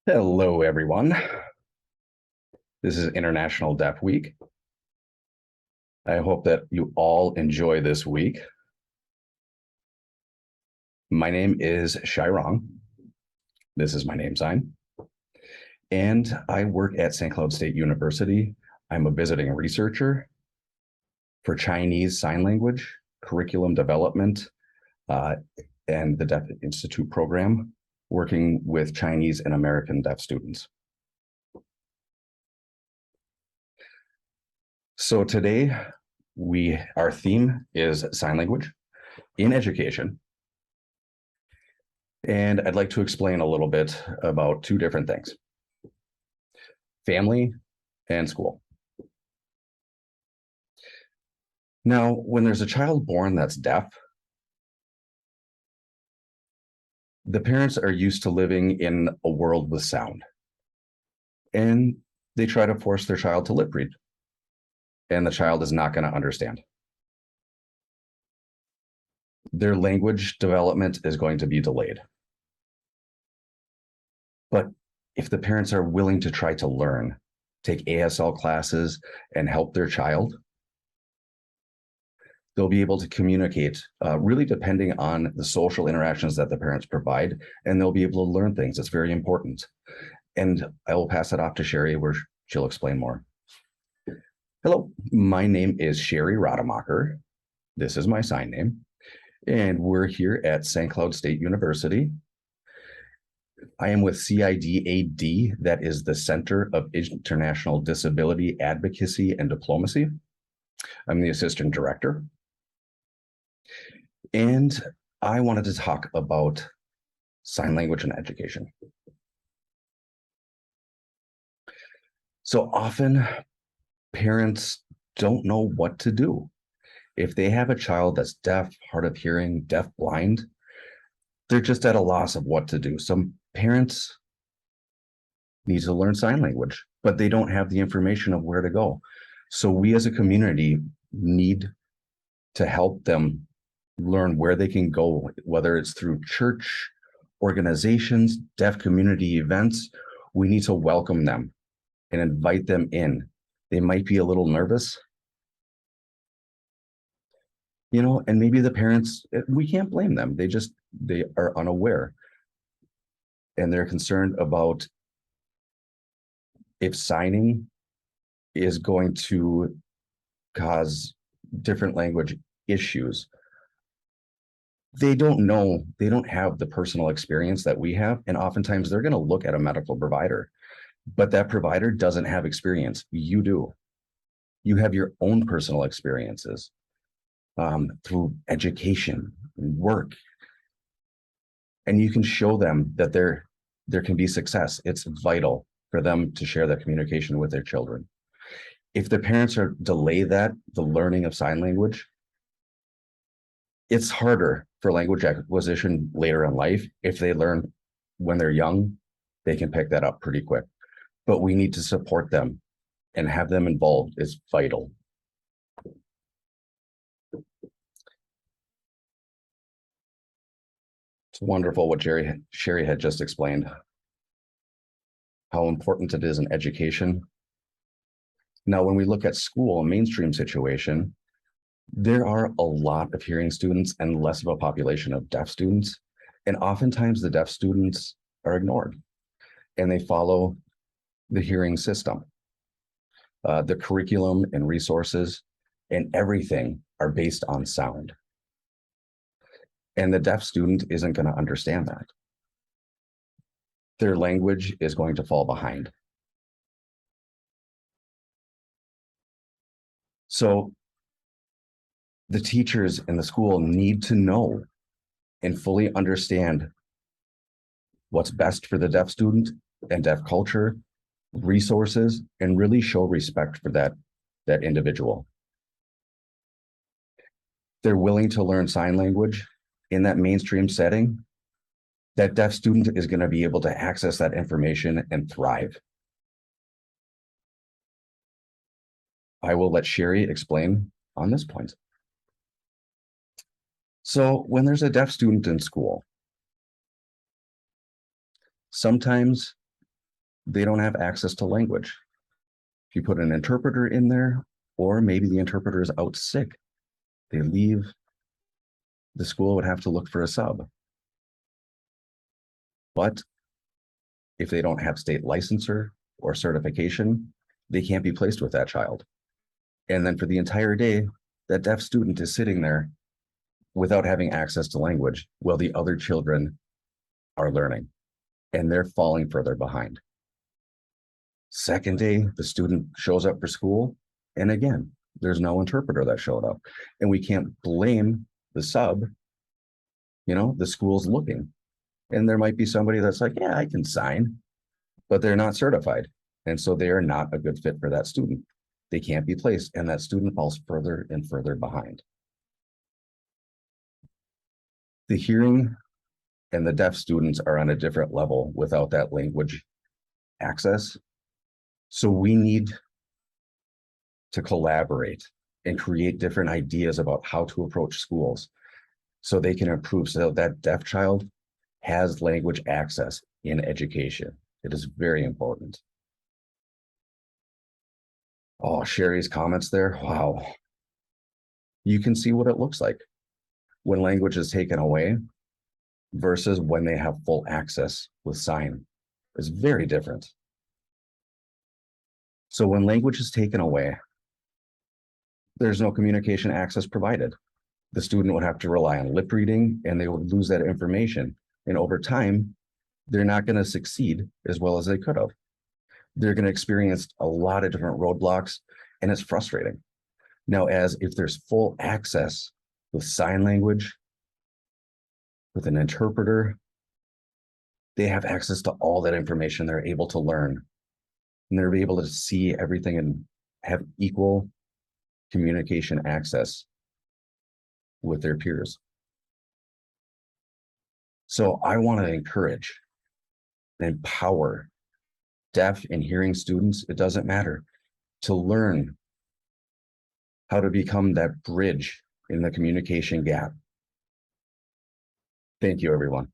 Hello, everyone. This is International Deaf Week. I hope that you all enjoy this week. My name is Xiaorong. This is my name sign. And I work at St. Cloud State University. I'm a visiting researcher for Chinese Sign Language, curriculum development, and the Deaf Institute program, working with Chinese and American deaf students. So today, our theme is sign language in education. And I'd like to explain a little bit about two different things: family and school. Now, when there's a child born that's deaf, the parents are used to living in a world with sound. And they try to force their child to lip read. And the child is not going to understand. Their language development is going to be delayed. But if the parents are willing to try to learn, take ASL classes, and help their child, they'll be able to communicate, really depending on the social interactions that the parents provide, and they'll be able to learn things. It's very important. And I will pass it off to Sherri, where she'll explain more. Hello, my name is Sherri Rademacher. This is my sign name. And we're here at St. Cloud State University. I am with CIDAD, that is the Center of International Disability Advocacy and Diplomacy. I'm the assistant director. And I wanted to talk about sign language and education. So often, parents don't know what to do. If they have a child that's deaf, hard of hearing, deaf blind, they're just at a loss of what to do. Some parents need to learn sign language, but they don't have the information of where to go. So we as a community need to help them learn where they can go, whether it's through church, organizations, deaf community events. We need to welcome them and invite them in. They might be a little nervous, and maybe the parents, we can't blame them. They are unaware. And they're concerned about if signing is going to cause different language issues. They don't know, they don't have the personal experience that we have. And oftentimes they're going to look at a medical provider, but that provider doesn't have experience. You do. You have your own personal experiences through education and work. And you can show them that there can be success. It's vital for them to share that communication with their children. If the parents delay the learning of sign language, it's harder for language acquisition later in life. If they learn when they're young, they can pick that up pretty quick. But we need to support them and have them involved is vital. It's wonderful what Sherri had just explained, how important it is in education. Now, when we look at school, a mainstream situation, there are a lot of hearing students and less of a population of deaf students. And oftentimes the deaf students are ignored and they follow the hearing system. The curriculum and resources and everything are based on sound. And the deaf student isn't going to understand that. Their language is going to fall behind. So the teachers in the school need to know and fully understand what's best for the deaf student and deaf culture, resources, and really show respect for that individual. They're willing to learn sign language in that mainstream setting. That deaf student is going to be able to access that information and thrive. I will let Sherri explain on this point. So when there's a deaf student in school, sometimes they don't have access to language. If you put an interpreter in there, or maybe the interpreter is out sick, they leave, the school would have to look for a sub. But if they don't have state licensure or certification, they can't be placed with that child. And then for the entire day, that deaf student is sitting there without having access to language while the other children are learning, and they're falling further behind. Second day, the student shows up for school, and again, there's no interpreter that showed up. And we can't blame the sub, the school's looking. And there might be somebody that's like, yeah, I can sign, but they're not certified. And so they are not a good fit for that student. They can't be placed, and that student falls further and further behind. The hearing and the deaf students are on a different level without that language access. So we need to collaborate and create different ideas about how to approach schools so they can improve, so that deaf child has language access in education. It is very important. Oh, Sherri's comments there. Wow. You can see what it looks like when language is taken away versus when they have full access with sign. It's very different. So when language is taken away, there's no communication access provided. The student would have to rely on lip reading, and they would lose that information. And over time, they're not going to succeed as well as they could have. They're going to experience a lot of different roadblocks, and it's frustrating. Now, as if there's full access with sign language, with an interpreter, they have access to all that information. They're able to learn, and they're able to see everything and have equal communication access with their peers. So I want to encourage and empower deaf and hearing students, it doesn't matter, to learn how to become that bridge in the communication gap. Thank you, everyone.